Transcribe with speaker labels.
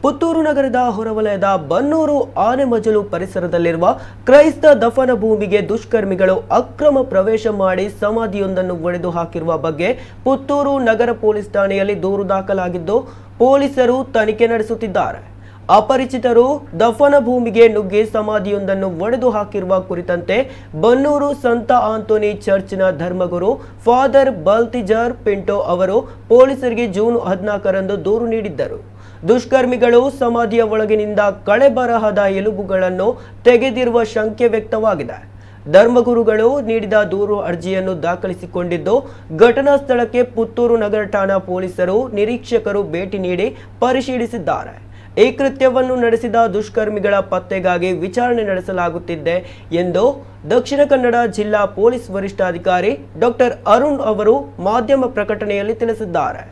Speaker 1: ಪುತ್ತೂರು ನಗರದ ಹೊರವಲಯದ ಬನ್ನೂರು ಆನೆಮಜಲು ಪರಿಸರದಲ್ಲಿರುವ ಕ್ರೈಸ್ತ ದಫನ ಭೂಮಿಗೆ ದುಷ್ಕರ್ಮಿಗಳು ಅಕ್ರಮ ಪ್ರವೇಶ ಮಾಡಿ ಸಮಾಧಿಯೊಂದನ್ನು ಒಡೆದು ಹಾಕಿರುವ ಬಗ್ಗೆ ಪುತ್ತೂರು ನಗರ ಪೊಲೀಸ್ ಠಾಣೆಯಲ್ಲಿ ದೂರು ದಾಖಲಾಗಿದ್ದು ಪೊಲೀಸರು ತನಿಖೆ ನಡೆಸುತ್ತಿದ್ದಾರೆ. ಅಪರಿಚಿತರು ದಫನ ಭೂಮಿಗೆ ನುಗ್ಗಿ ಸಮಾಧಿಯೊಂದನ್ನು ಒಡೆದು ಹಾಕಿರುವ ಕುರಿತಂತೆ ಬನ್ನೂರು ಸಂತ ಆಂಟೋನಿ ಚರ್ಚ್ನ ಧರ್ಮಗುರು ಫಾದರ್ ಬಲ್ತಿಜರ್ ಪಿಂಟೋ ಅವರು ಪೊಲೀಸರಿಗೆ ಜೂನ್ 14ರಂದು ದೂರು ನೀಡಿದ್ದರು. ದುಷ್ಕರ್ಮಿಗಳು ಸಮಾಧಿಯ ಒಳಗಿನಿಂದ ಕಳೆಬರಹದ ಎಲುಬುಗಳನ್ನು ತೆಗೆದಿರುವ ಶಂಕೆ ವ್ಯಕ್ತವಾಗಿದೆ. ಧರ್ಮಗುರುಗಳು ನೀಡಿದ ದೂರು ಅರ್ಜಿಯನ್ನು ದಾಖಲಿಸಿಕೊಂಡಿದ್ದು ಘಟನಾ ಸ್ಥಳಕ್ಕೆ ಪುತ್ತೂರು ನಗರ ಠಾಣಾ ಪೊಲೀಸರು ನಿರೀಕ್ಷಕರು ಭೇಟಿ ನೀಡಿ ಪರಿಶೀಲಿಸಿದ್ದಾರೆ. ಈ ಕೃತ್ಯವನ್ನು ನಡೆಸಿದ ದುಷ್ಕರ್ಮಿಗಳ ಪತ್ತೆಗಾಗಿ ವಿಚಾರಣೆ ನಡೆಸಲಾಗುತ್ತಿದೆ ಎಂದು ದಕ್ಷಿಣ ಕನ್ನಡ ಜಿಲ್ಲಾ ಪೊಲೀಸ್ ವರಿಷ್ಠಾಧಿಕಾರಿ ಡಾಕ್ಟರ್ ಅರುಣ್ ಅವರು ಮಾಧ್ಯಮ ಪ್ರಕಟಣೆಯಲ್ಲಿ ತಿಳಿಸಿದ್ದಾರೆ.